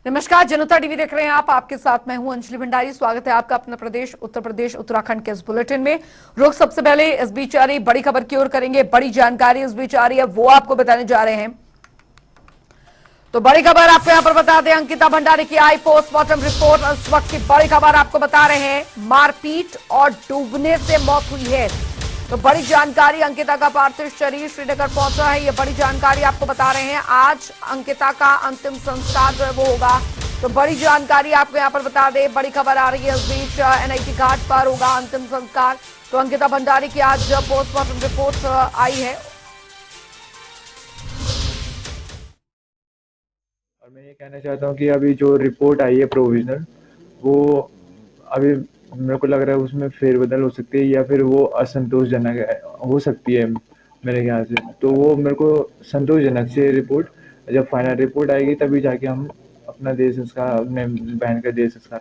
नमस्कार, जनता टीवी देख रहे हैं आप। आपके साथ मैं हूं अंजलि भंडारी। स्वागत है आपका अपना प्रदेश उत्तर प्रदेश उत्तराखंड के इस बुलेटिन में। रुख सबसे पहले इस बीच आ रही बड़ी खबर की ओर करेंगे। बड़ी जानकारी इस बीच आ रही है, वो आपको बताने जा रहे हैं। तो बड़ी खबर आपको यहां पर बता दें, अंकिता भंडारी की आई पोस्टमार्टम रिपोर्ट। इस वक्त की बड़ी खबर आपको बता रहे हैं, मारपीट और डूबने से मौत हुई है। तो बड़ी जानकारी, अंकिता का पार्थिव शरीर श्रीनगर पहुंचा है, ये बड़ी जानकारी आपको बता रहे हैं। आज अंकिता का अंतिम संस्कार जो है वो होगा। तो बड़ी जानकारी आपको यहां पर बता दें, बड़ी खबर आ रही है। इस बीच एनआईटी घाट पर होगा अंतिम संस्कार। तो अंकिता भंडारी की आज पोस्टमार्टम रिपोर्ट आई है। और मैं ये कहना चाहता हूँ कि अभी जो रिपोर्ट आई है प्रोविजनल, वो अभी मेरे को लग रहा है उसमें फेरबदल हो सकती है या फिर वो असंतोषजनक हो सकती है मेरे ख्याल से। तो वो मेरे को संतोषजनक से रिपोर्ट, जब फाइनल रिपोर्ट आएगी तभी जाके हम अपना देश संस्कार, अपने बहन का देश संस्कार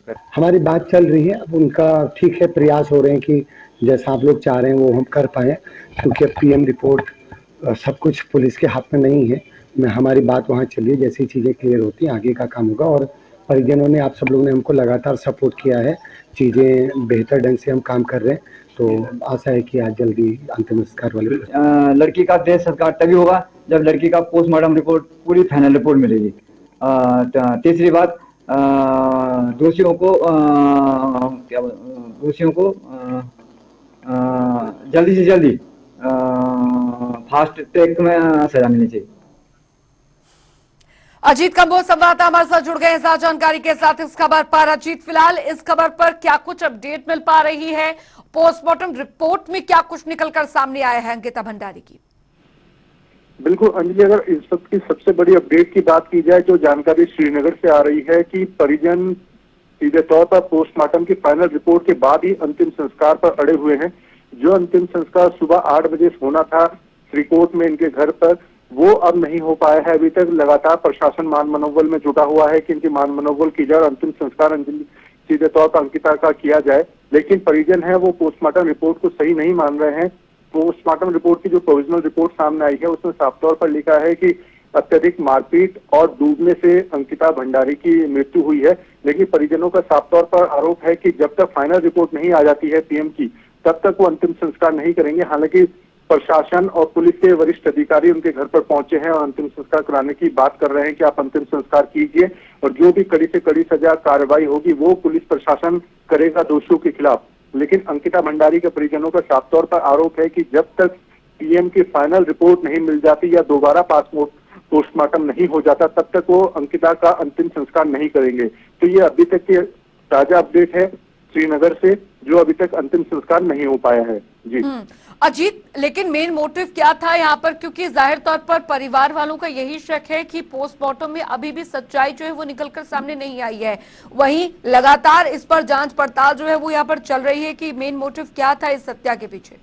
कर। हमारी बात चल रही है। अब उनका ठीक है, प्रयास हो रहे हैं कि जैसा आप लोग चाह रहे हैं वो हम कर पाए, क्योंकि अब पीएम रिपोर्ट सब कुछ पुलिस के हाथ में नहीं है। मैं हमारी बात वहाँ चलिए, जैसी चीज़ें क्लियर होती हैं आगे का काम होगा। और परिजनों ने, आप सब लोगों ने हमको लगातार सपोर्ट किया है, चीज़ें बेहतर ढंग से हम काम कर रहे हैं। तो आशा है कि आज जल्दी अंतिम संस्कार वाले लड़की का देश संस्कार तभी होगा जब लड़की का पोस्टमार्टम रिपोर्ट पूरी फाइनल रिपोर्ट मिलेगी। तीसरी बात, दोषियों को जल्दी से जल्दी फास्ट ट्रैक में सजा मिलनी चाहिए। अजीत कंबोज संवाददाता हमारे साथ जुड़ गए हैं साथ जानकारी के साथ इस खबर पर। अजीत, फिलहाल इस खबर पर क्या कुछ अपडेट मिल पा रही है? पोस्टमार्टम रिपोर्ट में क्या कुछ निकलकर सामने आया है अंकिता भंडारी की? बिल्कुल अंजलि, अगर इस वक्त की सबसे बड़ी अपडेट की बात की जाए, जो जानकारी श्रीनगर से आ रही है कि परिजन सीधे तौर पर पोस्टमार्टम की फाइनल रिपोर्ट के बाद ही अंतिम संस्कार पर अड़े हुए हैं। जो अंतिम संस्कार सुबह 8 बजे होना था श्रीकोट में इनके घर पर, वो अब नहीं हो पाया है। अभी तक लगातार प्रशासन मान मनोबल में जुटा हुआ है कि इनकी मान मनोबल की जाए और अंतिम संस्कार अंजलि सीधे तौर पर अंकिता का किया जाए। लेकिन परिजन है वो पोस्टमार्टम रिपोर्ट को सही नहीं मान रहे हैं। पोस्टमार्टम रिपोर्ट की जो प्रोविजनल रिपोर्ट सामने आई है उसमें साफ तौर पर लिखा है कि अत्यधिक मारपीट और डूबने से अंकिता भंडारी की मृत्यु हुई है। लेकिन परिजनों का साफ तौर पर आरोप है कि जब तक फाइनल रिपोर्ट नहीं आ जाती है पीएम की, तब तक वो अंतिम संस्कार नहीं करेंगे। हालांकि प्रशासन और पुलिस के वरिष्ठ अधिकारी उनके घर पर पहुंचे हैं और अंतिम संस्कार कराने की बात कर रहे हैं कि आप अंतिम संस्कार कीजिए और जो भी कड़ी से कड़ी सजा कार्रवाई होगी वो पुलिस प्रशासन करेगा दोषियों के खिलाफ। लेकिन अंकिता भंडारी के परिजनों का साफ तौर पर आरोप है कि जब तक पीएम की फाइनल रिपोर्ट नहीं मिल जाती या दोबारा पोस्टमार्टम नहीं हो जाता, तब तक वो अंकिता का अंतिम संस्कार नहीं करेंगे। तो ये अभी तक की ताजा अपडेट है श्रीनगर से, जो अभी तक अंतिम संस्कार नहीं हो पाया है। जी अजीत, लेकिन मेन मोटिव क्या था यहाँ पर? क्योंकि जाहिर तौर पर परिवार वालों का यही शक है कि पोस्टमार्टम में अभी भी सच्चाई जो है वो निकलकर सामने नहीं आई है। वहीं लगातार इस पर जांच पड़ताल जो है वो यहाँ पर चल रही है कि मेन मोटिव क्या था इस हत्या के पीछे।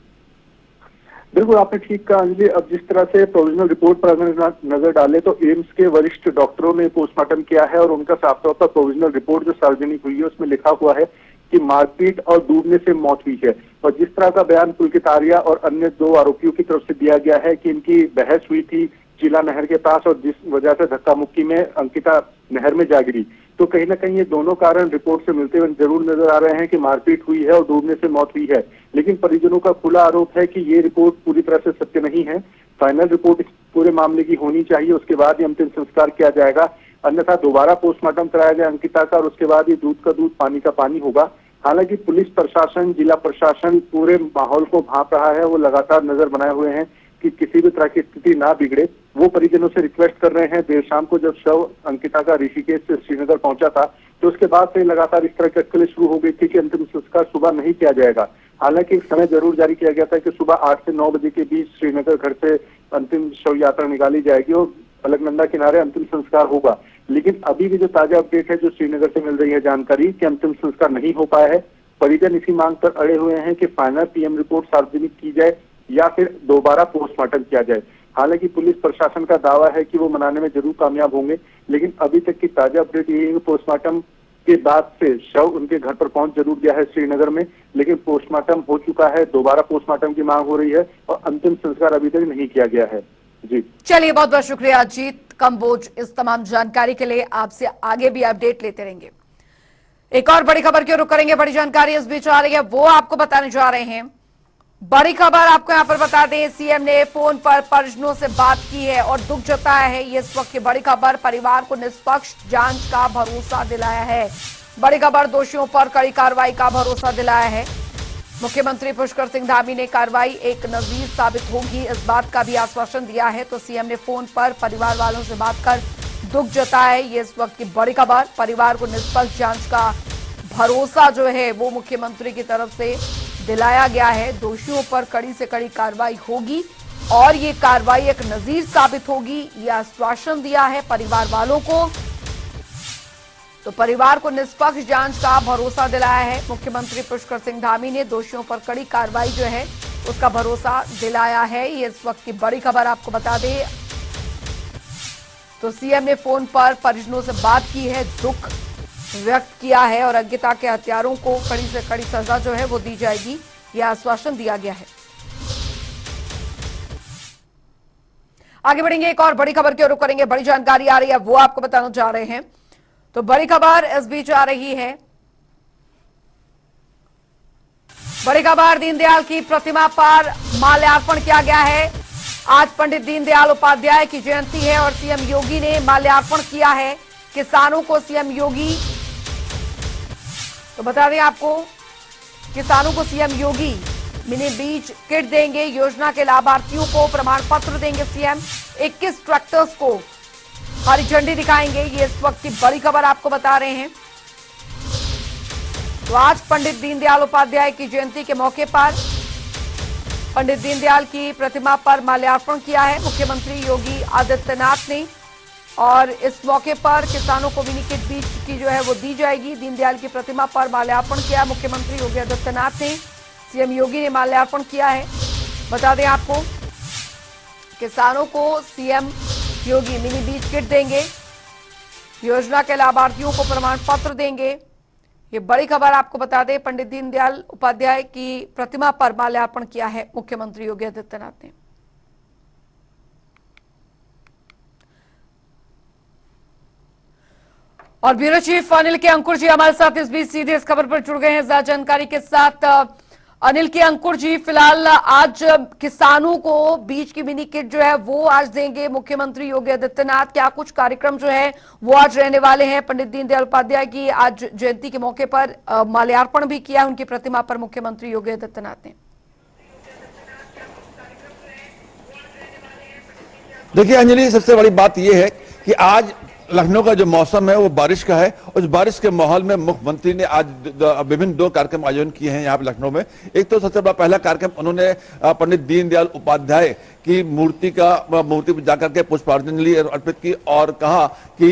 बिल्कुल आपने ठीक कहा अंजलि। अब जिस तरह से प्रोविजनल रिपोर्ट पर अगर नजर डाले तो एम्स के वरिष्ठ डॉक्टरों ने पोस्टमार्टम किया है और उनका साफ तौर पर प्रोविजनल रिपोर्ट जो सार्वजनिक हुई है उसमें लिखा हुआ है कि मारपीट और डूबने से मौत हुई है। और जिस तरह का बयान पुलकित आर्या और अन्य 2 आरोपियों की तरफ से दिया गया है कि इनकी बहस हुई थी चीला नहर के पास और जिस वजह से धक्का मुक्की में अंकिता नहर में जा गिरी, तो कहीं ना कहीं ये दोनों कारण रिपोर्ट से मिलते हुए जरूर नजर आ रहे हैं कि मारपीट हुई है और डूबने से मौत हुई है। लेकिन परिजनों का खुला आरोप है कि ये रिपोर्ट पूरी तरह से सत्य नहीं है। फाइनल रिपोर्ट इस पूरे मामले की होनी चाहिए, उसके बाद ही अंतिम संस्कार किया जाएगा। अन्यथा दोबारा पोस्टमार्टम कराया जाए अंकिता का और उसके बाद ही दूध का दूध पानी का पानी होगा। हालांकि पुलिस प्रशासन, जिला प्रशासन पूरे माहौल को भांप रहा है। वो लगातार नजर बनाए हुए हैं कि किसी भी तरह की स्थिति ना बिगड़े। वो परिजनों से रिक्वेस्ट कर रहे हैं। देर शाम को जब शव अंकिता का ऋषिकेश से श्रीनगर पहुंचा था तो उसके बाद से लगातार इस तरह की अटकलें शुरू हो गई थी कि अंतिम संस्कार सुबह नहीं किया जाएगा। हालांकि एक समय जरूर जारी किया गया था कि सुबह 8 से 9 बजे के बीच श्रीनगर घर से अंतिम शव यात्रा निकाली जाएगी और अलकनंदा किनारे अंतिम संस्कार होगा। लेकिन अभी भी जो ताजा अपडेट है, जो श्रीनगर से मिल रही है जानकारी कि अंतिम संस्कार नहीं हो पाया है। परिजन इसी मांग पर अड़े हुए हैं कि फाइनल पीएम रिपोर्ट सार्वजनिक की जाए या फिर दोबारा पोस्टमार्टम किया जाए। हालांकि पुलिस प्रशासन का दावा है कि वो मनाने में जरूर कामयाब होंगे। लेकिन अभी तक की ताजा अपडेट ये है कि पोस्टमार्टम के बाद से शव उनके घर पर पहुंच जरूर गया है श्रीनगर में, लेकिन पोस्टमार्टम हो चुका है, दोबारा पोस्टमार्टम की मांग हो रही है और अंतिम संस्कार अभी तक नहीं किया गया है। जी चलिए, बहुत बहुत शुक्रिया अजीत कंबोज इस तमाम जानकारी के लिए। आपसे आगे भी अपडेट लेते रहेंगे। एक और बड़ी खबर की रुख करेंगे। बड़ी जानकारी इस बीच आ रही है, वो आपको बताने जा रहे हैं। बड़ी खबर आपको यहां पर बता दें, सीएम ने फोन पर परिजनों से बात की है और दुख जताया है। ये इस वक्त की बड़ी खबर, परिवार को निष्पक्ष जांच का भरोसा दिलाया है। बड़ी खबर, दोषियों पर कड़ी कार्रवाई का भरोसा दिलाया है। मुख्यमंत्री पुष्कर सिंह धामी ने कार्रवाई एक नजीर साबित होगी, इस बात का भी आश्वासन दिया है। तो सीएम ने फोन पर परिवार वालों से बात कर दुख जताया है। ये इस वक्त की बड़ी खबर, परिवार को निष्पक्ष जांच का भरोसा जो है वो मुख्यमंत्री की तरफ से दिलाया गया है। दोषियों पर कड़ी से कड़ी कार्रवाई होगी और ये कार्रवाई एक नजीर साबित होगी, ये आश्वासन दिया है परिवार वालों को। तो परिवार को निष्पक्ष जांच का भरोसा दिलाया है मुख्यमंत्री पुष्कर सिंह धामी ने। दोषियों पर कड़ी कार्रवाई जो है उसका भरोसा दिलाया है। ये इस वक्त की बड़ी खबर आपको बता दें। तो सीएम ने फोन पर परिजनों से बात की है, दुख व्यक्त किया है और अज्ञता के हत्यारों को कड़ी से कड़ी सजा जो है वो दी जाएगी, यह आश्वासन दिया गया है। आगे बढ़ेंगे, एक और बड़ी खबर की रुख करेंगे। बड़ी जानकारी आ रही है, वो आपको बताना चाह रहे हैं। तो बड़ी खबर इस बीच आ रही है, बड़ी खबर, दीनदयाल की प्रतिमा पर माल्यार्पण किया गया है। आज पंडित दीनदयाल उपाध्याय की जयंती है और सीएम योगी ने माल्यार्पण किया है किसानों को। सीएम योगी, तो बता दें आपको, किसानों को सीएम योगी मिनी बीज किट देंगे। योजना के लाभार्थियों को प्रमाण पत्र देंगे सीएम। 21 ट्रैक्टर्स को हरी झंडी दिखाएंगे। ये इस वक्त की बड़ी खबर आपको बता रहे हैं। तो आज पंडित दीनदयाल उपाध्याय की जयंती के मौके पर पंडित दीनदयाल की प्रतिमा पर माल्यार्पण किया है मुख्यमंत्री योगी आदित्यनाथ ने और इस मौके पर किसानों को मिनी किट बीज की जो है वो दी जाएगी। दीनदयाल की प्रतिमा पर माल्यार्पण किया मुख्यमंत्री योगी आदित्यनाथ ने। सीएम योगी ने माल्यार्पण किया है। बता दें आपको, किसानों को सीएम योगी मिनी बीज किट देंगे। योजना के लाभार्थियों को प्रमाण पत्र देंगे। ये बड़ी खबर आपको बता दें, पंडित दीनदयाल उपाध्याय की प्रतिमा पर माल्यार्पण किया है मुख्यमंत्री योगी आदित्यनाथ ने। और ब्यूरो चीफ अनिल के अंकुर जी हमारे साथ इस बीच सीधे इस खबर पर जुड़ गए हैं ज्यादा जानकारी के साथ। अनिल के अंकुर जी, फिलहाल आज किसानों को बीज की मिनी किट जो है वो आज देंगे मुख्यमंत्री योगी आदित्यनाथ। क्या कुछ कार्यक्रम जो है वो आज रहने वाले हैं? पंडित दीनदयाल उपाध्याय की आज जयंती के मौके पर माल्यार्पण भी किया उनकी प्रतिमा पर मुख्यमंत्री योगी आदित्यनाथ ने। देखिए अंजलि, सबसे बड़ी बात यह है कि आज लखनऊ का जो मौसम है वो बारिश का है। उस बारिश के माहौल में मुख्यमंत्री ने आज विभिन्न 2 कार्यक्रम आयोजन किए हैं यहाँ पे लखनऊ में। एक तो सबसे बड़ा पहला कार्यक्रम, उन्होंने पंडित दीनदयाल उपाध्याय की मूर्ति पर जाकर के पुष्पांजलि अर्पित की और कहा कि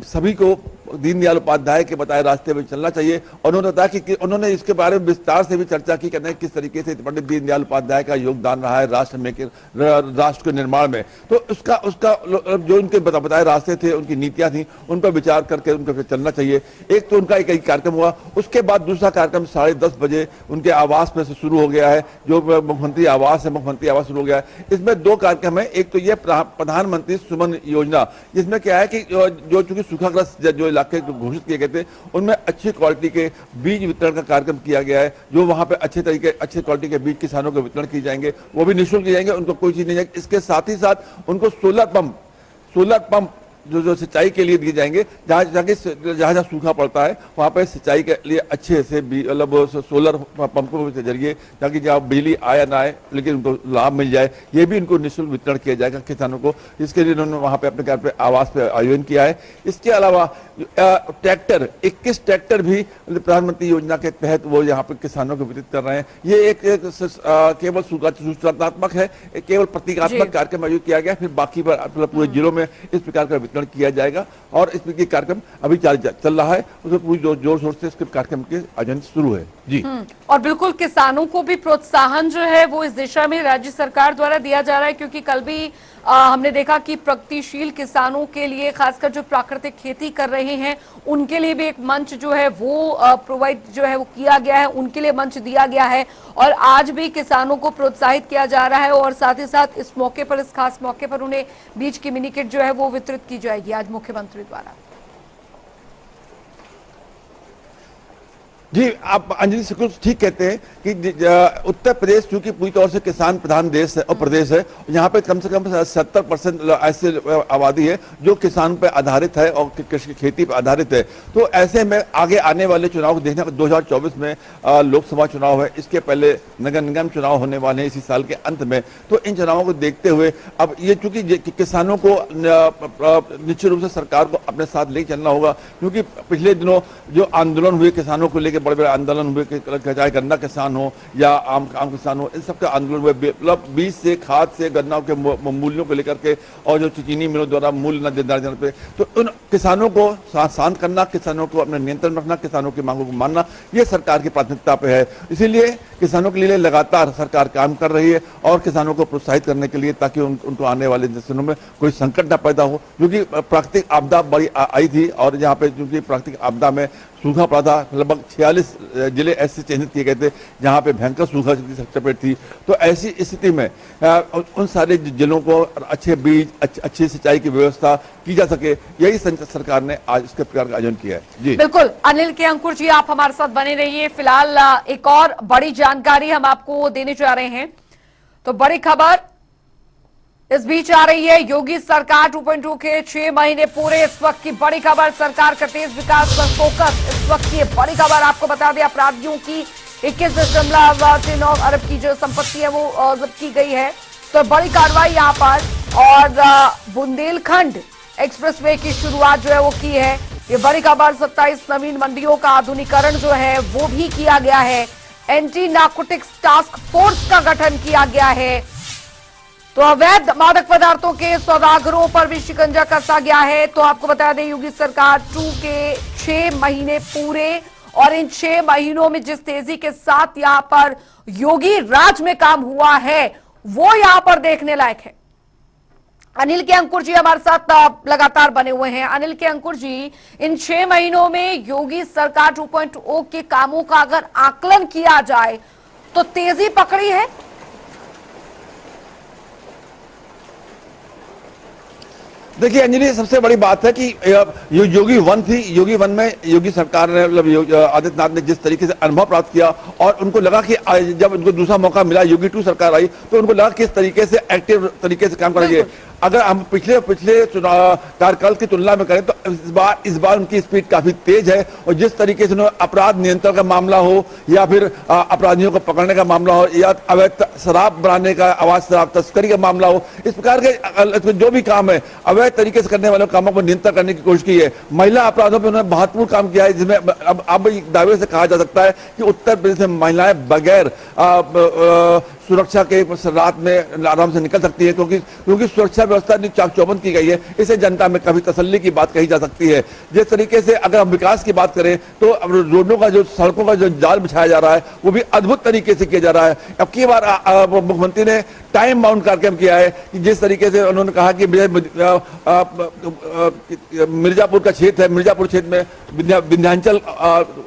सभी को दीनदयाल उपाध्याय के बताए रास्ते में चलना चाहिए। उन्होंने बताया कि उन्होंने इसके बारे में विस्तार से भी चर्चा की, कहते हैं किस तरीके से पंडित दीनदयाल उपाध्याय का योगदान रहा है राष्ट्र के निर्माण में। तो उसका जो उनके बताए रास्ते थे, उनकी नीतियां थी, उन पर विचार करके उन पर चलना चाहिए। एक तो उनका एक कार्यक्रम हुआ। उसके बाद दूसरा कार्यक्रम 10:30 बजे उनके आवास में से शुरू हो गया है, जो मुख्यमंत्री आवास है, मुख्यमंत्री आवास शुरू हो गया है। इसमें 2 कार्यक्रम है। एक तो ये प्रधानमंत्री सुमन योजना, जिसमें क्या है कि जो चूंकि सूखाग्रस्त जो इलाके घोषित किए गए थे उनमें अच्छी क्वालिटी के बीज वितरण का कार्यक्रम किया गया है। जो वहां पे अच्छे क्वालिटी के बीज किसानों को वितरण किए जाएंगे, वो भी निःशुल्क किए जाएंगे, उनको कोई चीज नहीं जाएगी। इसके साथ ही साथ उनको सोलर पंप जो सिंचाई के लिए दिए जाएंगे। जहाँ सूखा पड़ता है वहाँ पे सिंचाई के लिए अच्छे से मतलब सोलर पंपों के जरिए, ताकि जहाँ बिजली आए ना आए लेकिन उनको लाभ मिल जाए, ये भी उनको निःशुल्क वितरण किया जाएगा किसानों को। इसके लिए उन्होंने वहाँ पे अपने घर पे आवास पे आयोजन किया है। इसके अलावा ट्रैक्टर 21 ट्रैक्टर भी प्रधानमंत्री योजना के तहत वो यहाँ पे किसानों को वितरित कर रहे हैं। ये एक केवल सूचनात्मक है, केवल प्रतीकात्मक कार्यक्रम आयोजित किया गया, फिर बाकी पूरे जिलों में इस प्रकार का वितरण किया जाएगा और इसमें ये कार्यक्रम अभी चल रहा है, उसमें पूरी जोर शोर से इसके कार्यक्रम के आयोजन शुरू है। जी और बिल्कुल किसानों को भी प्रोत्साहन जो है वो इस दिशा में राज्य सरकार द्वारा दिया जा रहा है, क्योंकि कल भी हमने देखा कि प्रगतिशील किसानों के लिए, खासकर जो प्राकृतिक खेती कर रहे हैं उनके लिए भी एक मंच जो है वो प्रोवाइड जो है वो किया गया है, उनके लिए मंच दिया गया है और आज भी किसानों को प्रोत्साहित किया जा रहा है और साथ ही साथ इस मौके पर, इस खास मौके पर उन्हें बीज की मिनी किट जो है वो वितरित की जाएगी आज मुख्यमंत्री द्वारा। जी, आप अंजलि बिल्कुल ठीक कहते हैं कि उत्तर प्रदेश चूंकि पूरी तौर से किसान प्रधान देश है और प्रदेश है, यहाँ पे कम से कम 70% ऐसे आबादी है जो किसान पे आधारित है और कृषि खेती पे आधारित है। तो ऐसे में आगे आने वाले चुनाव को देखने 2024 में लोकसभा चुनाव है, इसके पहले नगर निगम चुनाव होने वाले हैं इसी साल के अंत में। तो इन चुनावों को देखते हुए अब ये चूंकि किसानों को निश्चित रूप से सरकार को अपने साथ लेके चलना होगा, क्योंकि पिछले दिनों जो आंदोलन हुए किसानों को लेकर, बड़े बड़े आंदोलन हुए, चाहे गन्ना किसान हो या आम किसान हो, इन सबके आंदोलन हुए, मतलब बीज से, खाद से, गन्ना के मूल्यों को लेकर के और जो चीनी मिलों द्वारा मूल्य न देने पे, तो उन किसानों को शांत करना, किसानों को अपने नियंत्रण रखना, किसानों की मांगों को मानना, ये सरकार की प्राथमिकता पे है। इसीलिए किसानों के लिए लगातार सरकार काम कर रही है और किसानों को प्रोत्साहित करने के लिए, ताकि उनको आने वाले दिनों में कोई संकट न पैदा हो, क्योंकि प्राकृतिक आपदा बड़ी आई थी और यहाँ पे क्योंकि प्राकृतिक आपदा में सूखा पड़ा था, लगभग 46 जिले ऐसे चिन्हित किए गए थे जहां पे भयंकर सूखा की चपेट थी। तो ऐसी स्थिति में उन सारे जिलों को अच्छे बीज, अच्छी सिंचाई की व्यवस्था की जा सके, यही सरकार ने आज इसके प्रकार का आयोजन किया है। जी बिल्कुल, अनिल के अंकुर जी आप हमारे साथ बने रहिए। फिलहाल एक और बड़ी जानकारी हम आपको देने जा रहे हैं। तो बड़ी खबर इस बीच आ रही है, योगी सरकार 2.2 के 6 महीने पूरे। इस वक्त की बड़ी खबर, सरकार का तेज विकास पर फोकस। इस वक्त की बड़ी खबर आपको बता दें, अपराधियों की 21.9 अरब की जो संपत्ति है वो जब्त की गई है। तो बड़ी कार्रवाई यहाँ पर, और बुंदेलखंड एक्सप्रेसवे की शुरुआत जो है वो की है। ये बड़ी खबर, 27 नवीन मंडियों का आधुनिकीकरण जो है वो भी किया गया है। एंटी नार्कोटिक्स टास्क फोर्स का गठन किया गया है। तो अवैध मादक पदार्थों के सौदागरों पर भी शिकंजा कसा गया है। तो आपको बता दें, योगी सरकार 2 के 6 महीने पूरे, और इन 6 महीनों में जिस तेजी के साथ यहां पर योगी राज में काम हुआ है वो यहां पर देखने लायक है। अनिल के अंकुर जी हमारे साथ लगातार बने हुए हैं। अनिल के अंकुर जी, इन 6 महीनों में योगी सरकार 2.0 के कामों का अगर आकलन किया जाए तो तेजी पकड़ी है। देखिए अंजलि, सबसे बड़ी बात है कि योगी 1 थी, योगी 1 में योगी सरकार ने, मतलब आदित्यनाथ ने जिस तरीके से अनुभव प्राप्त किया और उनको लगा कि जब उनको दूसरा मौका मिला, योगी 2 सरकार आई, तो उनको लगा किस तरीके से एक्टिव तरीके से काम करेंगे। अगर हम पिछले चुनाव कार्यकाल की तुलना में करें तो इस बार उनकी स्पीड काफी तेज है, और जिस तरीके से उन्होंने अपराध नियंत्रण का मामला हो या फिर अपराधियों को पकड़ने का मामला हो या अवैध शराब बनाने का, अवैध शराब तस्करी का मामला हो, इस प्रकार के जो भी काम है अवैध तरीके से करने वाले कामों को नियंत्रण करने की कोशिश की है। महिला अपराधों पर उन्होंने महत्वपूर्ण काम किया है, जिसमें अब दावे से कहा जा सकता है कि उत्तर प्रदेश में महिलाएं बगैर सुरक्षा के रात में आराम से निकल सकती है, क्योंकि सुरक्षा व्यवस्था चाक चौबंद की गई है। इसे जनता में काफी तसल्ली की बात कही जा सकती है। जिस तरीके से अगर हम विकास की बात करें तो अब रोडों का, जो सड़कों का जो जाल बिछाया जा रहा है वो भी अद्भुत तरीके से किया जा रहा है। अब की बार मुख्यमंत्री ने टाइम बाउंड कार्यक्रम किया है कि जिस तरीके से उन्होंने कहा कि मिर्जापुर का क्षेत्र है, मिर्जापुर क्षेत्र में विंध्याचल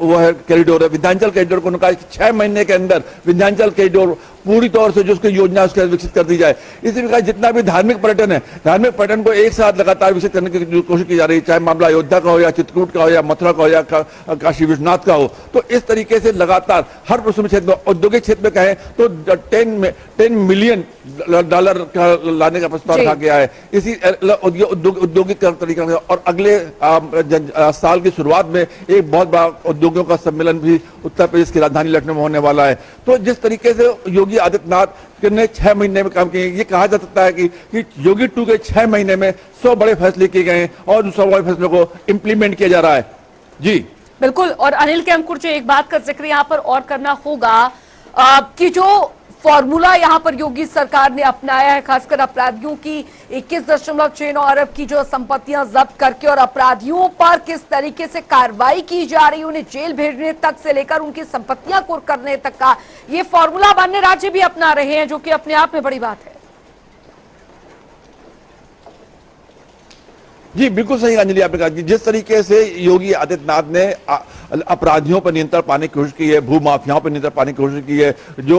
वो है कॉरिडोर है, विंध्याचल कॉरिडोर को उन्होंने कहा 6 महीने के अंदर विंध्याचल कॉरिडोर पूरी तौर से जो उसकी योजना उसके विकसित कर दी जाए। इसी प्रकार जितना भी धार्मिक पर्यटन है, धार्मिक पर्यटन को एक साथ लगातार विकसित करने की कोशिश की जा रही है, चाहे मामला अयोध्या का हो या चित्रकूट का हो या मथुरा का हो या काशी विश्वनाथ का हो। तो इस तरीके से लगातार हर पश्चिमी क्षेत्र में, औद्योगिक क्षेत्र में कहें तो 10 मिलियन डॉलर का लाने का प्रस्ताव रखा गया है इसी औद्योगिक तरीका। और अगले साल की शुरुआत में एक बहुत बड़ा उद्योगों का सम्मेलन भी उत्तर प्रदेश की राजधानी लखनऊ में होने वाला है। तो जिस तरीके से योगी आदित्यनाथ ने 6 महीने में काम किए, ये कहा जा सकता है कि योगी 2 के 6 महीने में 100 बड़े फैसले किए गए और 100 बड़े फैसलों को इंप्लीमेंट किया जा रहा है। जी बिल्कुल। और अनिल के अंकुर जी, एक बात का जिक्र यहाँ पर और करना होगा कि जो फॉर्मूला यहां पर योगी सरकार ने अपनाया है, खासकर अपराधियों की 21.69 अरब की जो संपत्तियां जब्त करके और अपराधियों पर किस तरीके से कार्रवाई की जा रही है, उन्हें जेल भेजने तक से लेकर उनकी संपत्तियां कुर्क करने तक का ये फॉर्मूला अन्य राज्य भी अपना रहे हैं, जो कि अपने आप में बड़ी बात है। जी बिल्कुल सही अंजलि आपने कहा कि जिस तरीके से योगी आदित्यनाथ ने अपराधियों पर नियंत्रण पाने की कोशिश की है, भू माफियाओं पर नियंत्रण पाने की कोशिश की है, जो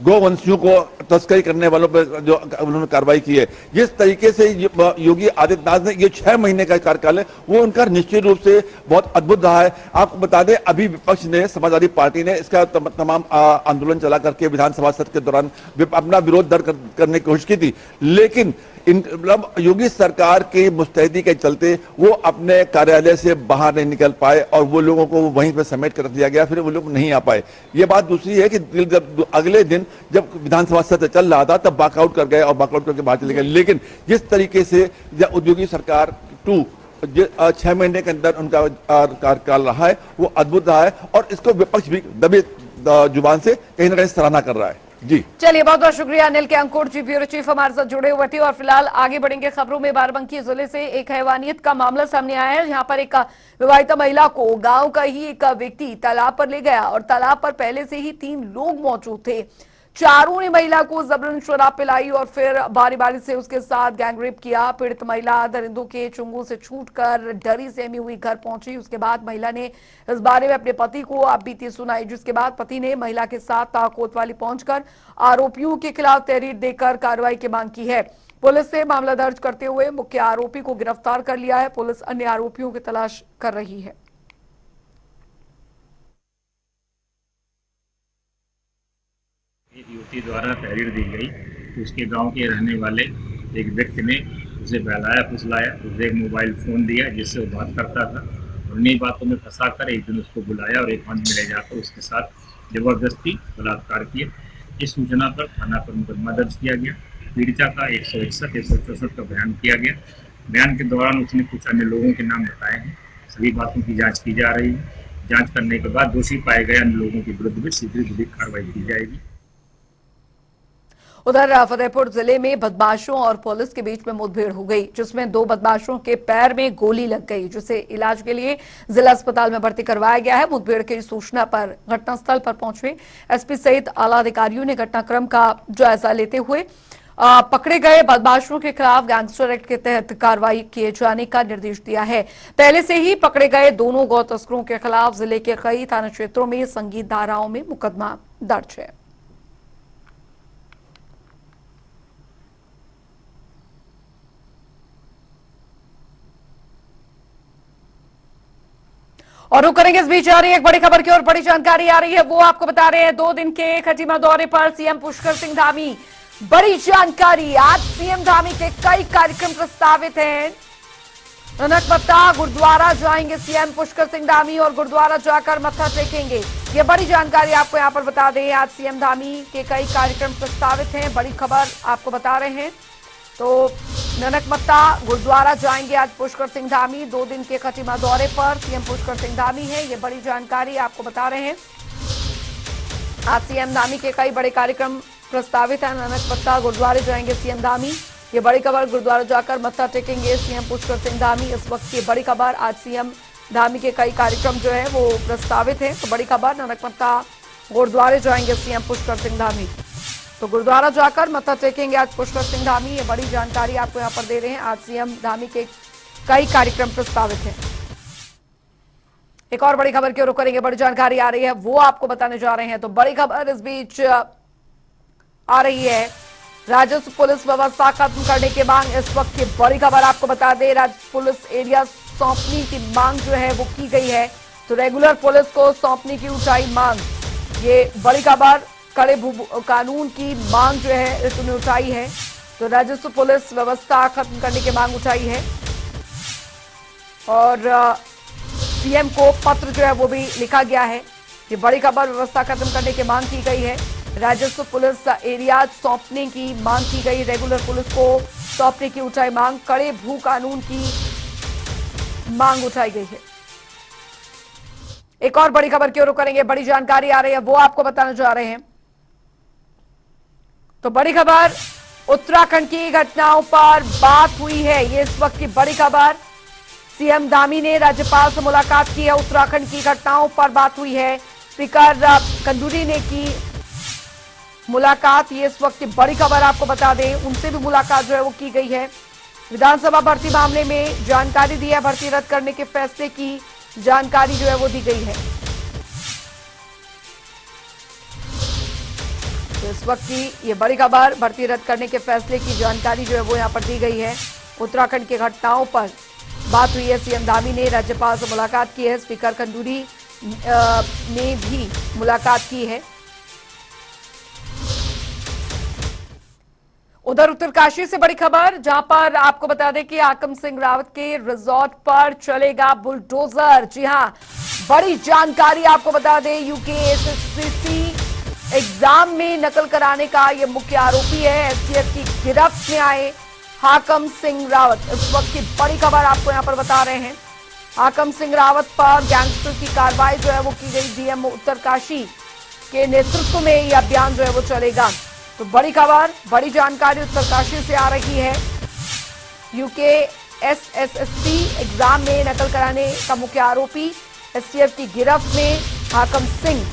गोवंशियों को तस्करी करने वालों पर जो उन्होंने कार्रवाई की है, जिस तरीके से योगी आदित्यनाथ ने ये 6 महीने का कार्यकाल है वो उनका निश्चित रूप से बहुत अद्भुत रहा है। आपको बता दें अभी विपक्ष ने, समाजवादी पार्टी ने इसका तमाम आंदोलन चला करके विधानसभा सत्र के दौरान अपना विरोध दर्ज करने की कोशिश की थी, लेकिन मतलब योगी सरकार की मुस्तैदी के चलते वो अपने कार्यालय से बाहर नहीं निकल पाए और वो लोगों को वहीं पर समेट कर दिया गया, फिर वो लोग नहीं आ पाए। ये बात दूसरी है कि अगले दिन जब विधानसभा सत्र चल रहा था तब वॉकआउट कर गए और वॉकआउट करके बाहर चले गए, लेकिन जिस तरीके से उद्योगी सरकार 2 6 महीने के अंदर उनका कार्यकाल रहा है वो अद्भुत रहा है और इसको विपक्ष भी दबे जुबान से कहीं ना कहीं सराहना कर रहा है। जी चलिए, बहुत बहुत शुक्रिया अनिल कैंकोर जी, ब्यूरो चीफ हमारे साथ जुड़े हुए थे। और फिलहाल आगे बढ़ेंगे खबरों में। बाराबंकी जिले से एक हैवानियत का मामला सामने आया है, जहां पर एक विवाहिता महिला को गांव का ही एक व्यक्ति तालाब पर ले गया और तालाब पर पहले से ही 3 लोग मौजूद थे। चारों ने महिला को जबरन शराब पिलाई और फिर बारी बारी से उसके साथ गैंगरेप किया। पीड़ित महिला दरिंदों के चुंगल से छूटकर डरी सहमी हुई घर पहुंची। उसके बाद महिला ने इस बारे में अपने पति को आपबीती सुनाई, जिसके बाद पति ने महिला के साथ कोतवाली पहुंचकर आरोपियों के खिलाफ तहरीर देकर कार्रवाई की मांग की है। पुलिस ने मामला दर्ज करते हुए मुख्य आरोपी को गिरफ्तार कर लिया है। पुलिस अन्य आरोपियों की तलाश कर रही है। एक युवती द्वारा तहरीर दी गई कि उसके गांव के रहने वाले एक व्यक्ति ने उसे बहलाया फुसलाया, उसे एक मोबाइल फ़ोन दिया जिससे वो बात करता था और उन्हीं बातों में फंसाकर एक दिन उसको बुलाया और एकांत में ले जाकर उसके साथ जबरदस्ती बलात्कार किया। इस सूचना पर थाना पर मुकदमा दर्ज किया गया। पीड़िता का 161, 164 का बयान किया गया। बयान के दौरान उसने कुछ अन्य लोगों के नाम बताए हैं। सभी बातों की जाँच की जा रही है। जाँच करने के बाद दोषी पाए गए अन्य लोगों के विरुद्ध भी शीघ्र विधिक कार्रवाई की जाएगी। उधर फतेहपुर जिले में बदमाशों और पुलिस के बीच में मुठभेड़ हो गई, जिसमें 2 बदमाशों के पैर में गोली लग गई, जिसे इलाज के लिए जिला अस्पताल में भर्ती करवाया गया है। मुठभेड़ की सूचना पर घटनास्थल पर पहुंचे एसपी सहित आला अधिकारियों ने घटनाक्रम का जायजा लेते हुए पकड़े गए बदमाशों के खिलाफ गैंगस्टर एक्ट के तहत कार्रवाई किए जाने का निर्देश दिया है। पहले से ही पकड़े गए दोनों गौ तस्करों के खिलाफ जिले के कई थाना क्षेत्रों में संगीन धाराओं में मुकदमा दर्ज है। और रुक करेंगे, इस बीच आ रही है एक बड़ी खबर की और बड़ी जानकारी आ रही है, वो आपको बता रहे हैं। 2 दिन के खटीमा दौरे पर सीएम पुष्कर सिंह धामी। बड़ी जानकारी, आज सीएम धामी के कई कार्यक्रम प्रस्तावित हैं। ननकमत्ता गुरुद्वारा जाएंगे सीएम पुष्कर सिंह धामी और गुरुद्वारा जाकर मत्था टेकेंगे। ये बड़ी जानकारी आपको यहां पर बता दें। आज सीएम धामी के कई कार्यक्रम प्रस्तावित हैं, बड़ी खबर आपको बता रहे हैं। तो ननकमत्ता गुरुद्वारा जाएंगे आज पुष्कर सिंह धामी। 2 दिन के खटीमा दौरे पर सीएम पुष्कर सिंह धामी है, ये बड़ी जानकारी आपको बता रहे हैं। आज सीएम धामी के कई बड़े कार्यक्रम प्रस्तावित है। ननकमत्ता गुरुद्वारे जाएंगे सीएम धामी, ये बड़ी खबर। गुरुद्वारा जाकर मत्था टेकेंगे सीएम पुष्कर सिंह धामी, इस वक्त की बड़ी खबर। आज सीएम धामी के कई कार्यक्रम जो है वो प्रस्तावित है, तो बड़ी खबर। ननकमत्ता गुरुद्वारे जाएंगे सीएम पुष्कर सिंह धामी, तो गुरुद्वारा जाकर मत्था टेकेंगे आज पुष्कर सिंह धामी, ये बड़ी जानकारी आपको यहाँ पर दे रहे हैं। आज सीएम धामी के कई कार्यक्रम प्रस्तावित हैं। एक और बड़ी खबर की ओर रुख करेंगे, बड़ी जानकारी आ रही है, वो आपको बताने जा रहे हैं। तो बड़ी खबर इस बीच आ रही है, राजस्व पुलिस व्यवस्था खत्म करने की मांग। इस वक्त की बड़ी खबर आपको बता दें, राज्य पुलिस एरिया सौंपने की मांग जो है वो की गई है। तो रेगुलर पुलिस को सौंपने की उठाई मांग, ये बड़ी खबर। कड़े कानून की मांग जो है इसने उठाई है, तो राजस्व पुलिस व्यवस्था खत्म करने की मांग उठाई है और सीएम को पत्र जो है वो भी लिखा गया है। ये बड़ी खबर, व्यवस्था खत्म करने की मांग की गई है। राजस्व पुलिस एरिया सौंपने की मांग की गई, रेगुलर पुलिस को सौंपने की उठाई मांग, कड़े भू कानून की मांग उठाई गई है। एक और बड़ी खबर की ओर रुख करेंगे, बड़ी जानकारी आ रही है, वो आपको बताने जा रहे हैं। तो बड़ी खबर, उत्तराखंड की घटनाओं पर बात हुई है, ये इस वक्त की बड़ी खबर। सीएम धामी ने राज्यपाल से मुलाकात की है, उत्तराखंड की घटनाओं पर बात हुई है। स्पीकर कंदूरी ने की मुलाकात, ये इस वक्त की बड़ी खबर आपको बता दें, उनसे भी मुलाकात जो है वो की गई है। विधानसभा भर्ती मामले में जानकारी दी है, भर्ती रद्द करने के फैसले की जानकारी जो है वो दी गई है। तो इस वक्त की ये बड़ी खबर, भर्ती रद्द करने के फैसले की जानकारी जो है वो यहां पर दी गई है। उत्तराखंड की घटनाओं पर बात हुई है, सीएम धामी ने राज्यपाल से मुलाकात की है, स्पीकर कंदूरी ने भी मुलाकात की है। उधर उत्तरकाशी से बड़ी खबर, जहां पर आपको बता दें कि आकम सिंह रावत के रिजॉर्ट पर चलेगा बुलडोजर। जी हां, बड़ी जानकारी आपको बता दें, यूकेएसएससी एग्जाम में नकल कराने का ये मुख्य आरोपी है। एसटीएफ की गिरफ्त में आए हाकम सिंह रावत, इस वक्त की बड़ी खबर आपको यहां पर बता रहे हैं। हाकम सिंह रावत पर गैंगस्टर की कार्रवाई जो है वो की गई। डीएम उत्तरकाशी के नेतृत्व में यह अभियान जो है वो चलेगा। तो बड़ी खबर, बड़ी जानकारी उत्तरकाशी से आ रही है। यूकेएसएससी एग्जाम में नकल कराने का मुख्य आरोपी एसटीएफ की गिरफ्त में हाकम सिंह,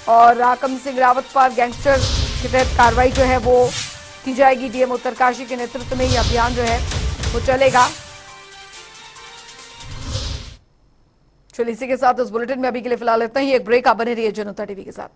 और हाकम सिंह रावत पर गैंगस्टर के तहत कार्रवाई जो है वो की जाएगी। डीएम उत्तरकाशी के नेतृत्व में यह अभियान जो है वो चलेगा। चलिए इसी के साथ इस बुलेटिन में अभी के लिए फिलहाल इतना ही। एक ब्रेक, आप बने रहिए जनता टीवी के साथ।